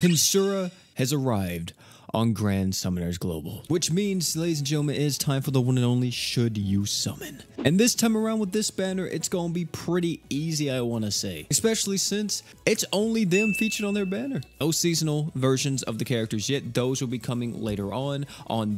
Hinsura has arrived on Grand Summoners Global, which means, ladies and gentlemen, it is time for the one and only Should You Summon. And this time around with this banner, it's gonna be pretty easy, I wanna say, especially since it's only them featured on their banner. No seasonal versions of the characters yet. Those will be coming later on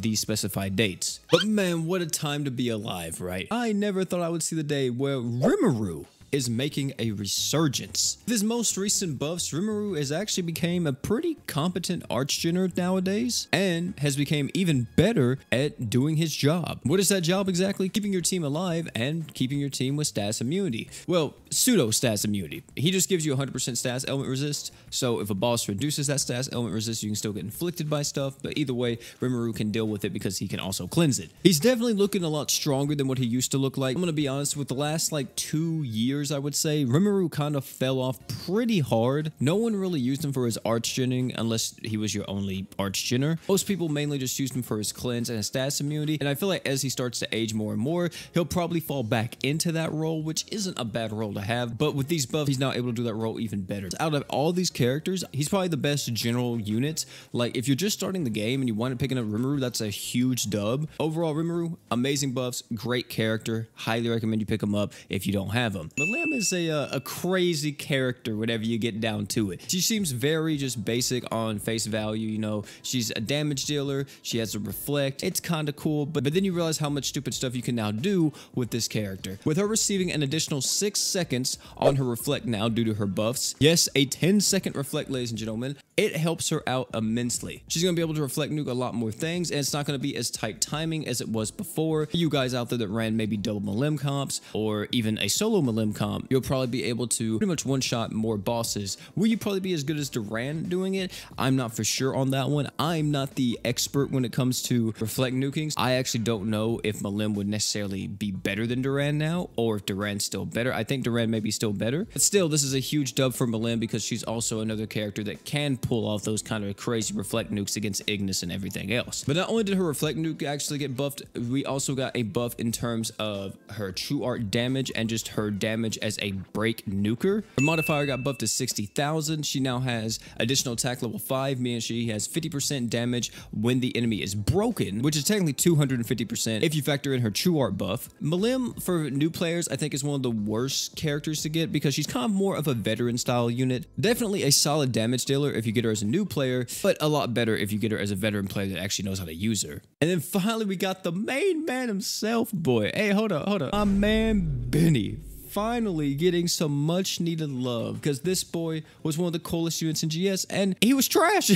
these specified dates. But man, what a time to be alive, right? I never thought I would see the day where Rimuru is making a resurgence. With his most recent buffs, Rimuru has actually became a pretty competent Archgener nowadays and has become even better at doing his job. What is that job exactly? Keeping your team alive and keeping your team with stats immunity. Well, pseudo stats immunity. He just gives you 100% stats element resist, so if a boss reduces that stats element resist, you can still get inflicted by stuff, but either way, Rimuru can deal with it because he can also cleanse it. He's definitely looking a lot stronger than what he used to look like. I'm gonna be honest, with the last like 2 years, I would say, Rimuru kind of fell off pretty hard. No one really used him for his Archgening unless he was your only Archgener. Most people mainly just used him for his cleanse and his stats immunity, and I feel like as he starts to age more and more, he'll probably fall back into that role, which isn't a bad role to have, but with these buffs, he's now able to do that role even better. Out of all these characters, he's probably the best general unit. Like, if you're just starting the game and you wind up picking up Rimuru, that's a huge dub. Overall, Rimuru, amazing buffs, great character, highly recommend you pick him up if you don't have him. Milim is a crazy character whenever you get down to it. She seems very just basic on face value, you know, she's a damage dealer, she has a reflect, it's kind of cool, but then you realize how much stupid stuff you can now do with this character. With her receiving an additional 6 seconds on her reflect now due to her buffs, yes, a 10-second reflect, ladies and gentlemen, it helps her out immensely. She's going to be able to reflect nuke a lot more things, and it's not going to be as tight timing as it was before. For you guys out there that ran maybe double Milim comps or even a solo Milim comp, you'll probably be able to pretty much one-shot more bosses. Will you probably be as good as Duran doing it? I'm not for sure on that one. I'm not the expert when it comes to reflect nukings. I actually don't know if Milim would necessarily be better than Duran now, or if Duran's still better. I think Duran may be still better, but still, this is a huge dub for Milim because she's also another character that can pull off those kind of crazy reflect nukes against Ignis and everything else. But not only did her reflect nuke actually get buffed, we also got a buff in terms of her true art damage and just her damage as a break nuker. Her modifier got buffed to 60,000. She now has additional attack level 5, meaning she has 50% damage when the enemy is broken, which is technically 250% if you factor in her true art buff. Milim, for new players, I think is one of the worst characters to get because she's kind of more of a veteran style unit. Definitely a solid damage dealer if you get her as a new player, but a lot better if you get her as a veteran player that actually knows how to use her. And then finally, we got the main man himself, boy. Hey, hold up. My man, Benny. Finally getting some much needed love because this boy was one of the coolest units in GS and he was trash.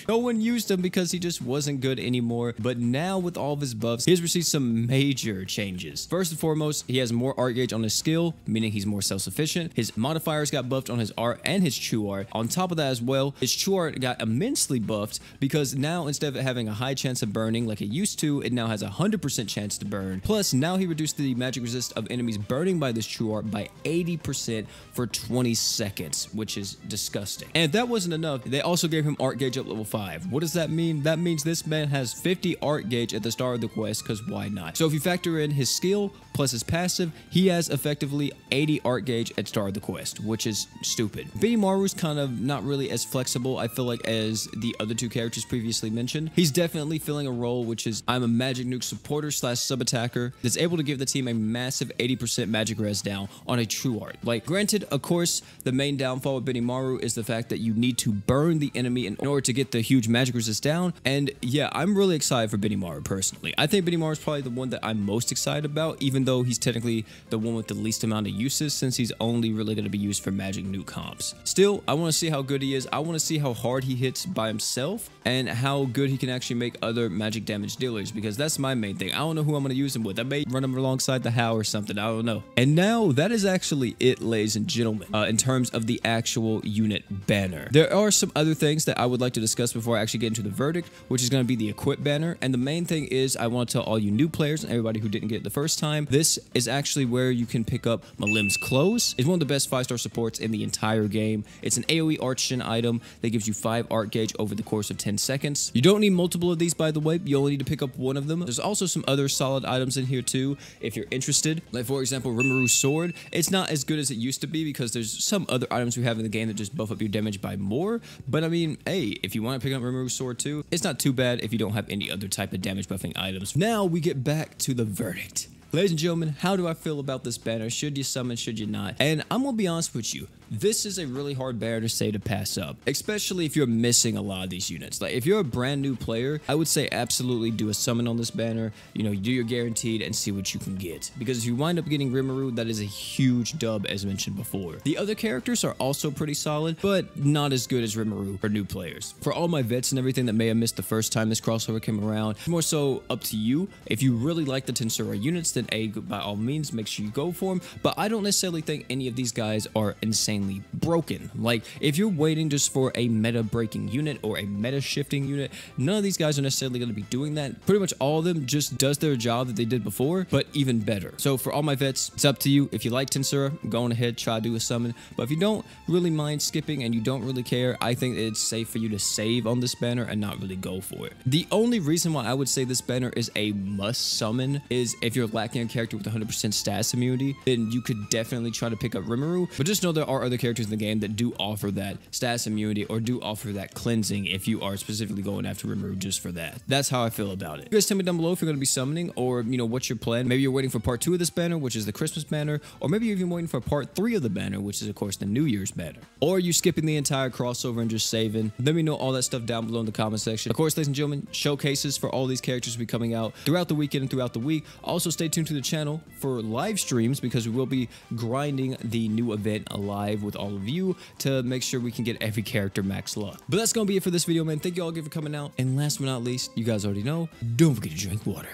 No one used him because he just wasn't good anymore. But now with all of his buffs, he has received some major changes. First and foremost, he has more art gauge on his skill, meaning he's more self-sufficient. His modifiers got buffed on his art and his true art. On top of that as well, his true art got immensely buffed because now instead of having a high chance of burning like it used to, it now has a 100% chance to burn. Plus, now he reduced the magic resist of enemies burning by this true art by 80% for 20 seconds, which is disgusting. And if that wasn't enough, they also gave him art gauge up level 5. What does that mean? That means this man has 50 art gauge at the start of the quest, because why not? So if you factor in his skill plus his passive, he has effectively 80 art gauge at start of the quest, which is stupid. Benimaru's kind of not really as flexible, I feel like, as the other two characters previously mentioned. He's definitely filling a role, which is I'm a magic nuke supporter slash sub attacker that's able to give the team a massive 80% magic res down on a true art. Like, granted, of course, the main downfall with Benimaru is the fact that you need to burn the enemy in order to get the huge magic resist down. And yeah, I'm really excited for Benimaru personally. I think Benimaru is probably the one that I'm most excited about, even though he's technically the one with the least amount of uses, since he's only really going to be used for magic nuke comps. Still, I want to see how good he is. I want to see how hard he hits by himself and how good he can actually make other magic damage dealers, because that's my main thing. I don't know who I'm going to use him with. I may run him alongside the How or something. I don't know. And now that is actually it, ladies and gentlemen, in terms of the actual unit banner. There are some other things that I would like to discuss before I actually get into the verdict, which is going to be the equip banner. And the main thing is I want to tell all you new players and everybody who didn't get it the first time, this is actually where you can pick up Malim's Clothes. It's one of the best 5-star supports in the entire game. It's an AoE Arch Gen item that gives you 5 art gauge over the course of 10 seconds. You don't need multiple of these, by the way. You only need to pick up one of them. There's also some other solid items in here too, if you're interested. Like, for example, Rimuru Sword. It's not as good as it used to be because there's some other items we have in the game that just buff up your damage by more. But I mean, hey, if you want to pick up Rimuru Sword too, it's not too bad if you don't have any other type of damage buffing items. Now we get back to the verdict. Ladies and gentlemen, how do I feel about this banner? Should you summon, should you not? And I'm gonna be honest with you, this is a really hard banner to say to pass up, especially if you're missing a lot of these units. Like, if you're a brand new player, I would say absolutely do a summon on this banner. You know, you do your guaranteed and see what you can get. Because if you wind up getting Rimuru, that is a huge dub, as mentioned before. The other characters are also pretty solid, but not as good as Rimuru for new players. For all my vets and everything that may have missed the first time this crossover came around, more so up to you. If you really like the Tensura units, then by all means, make sure you go for them. But I don't necessarily think any of these guys are insanely broken. Like, if you're waiting just for a meta breaking unit or a meta shifting unit, none of these guys are necessarily going to be doing that. Pretty much all of them just does their job that they did before, but even better. So for all my vets, it's up to you. If you like Tensura, go on ahead, try to do a summon. But if you don't really mind skipping and you don't really care, I think it's safe for you to save on this banner and not really go for it. The only reason why I would say this banner is a must summon is if you're lacking a character with 100% status immunity, then you could definitely try to pick up Rimuru. But just know there are other characters in the game that do offer that status immunity or do offer that cleansing if you are specifically going after Rimuru just for that. That's how I feel about it. You guys tell me down below if you're going to be summoning, or you know, what's your plan. Maybe you're waiting for part 2 of this banner, which is the Christmas banner, or maybe you're even waiting for part 3 of the banner, which is of course the New Year's banner. Or you skipping the entire crossover and just saving. Let me know all that stuff down below in the comment section. Of course, ladies and gentlemen, showcases for all these characters will be coming out throughout the weekend and throughout the week. Also stay tuned to the channel for live streams because we will be grinding the new event live with all of you to make sure we can get every character max luck. But that's gonna be it for this video, man. Thank you all again for coming out, and last but not least, you guys already know, don't forget to drink water.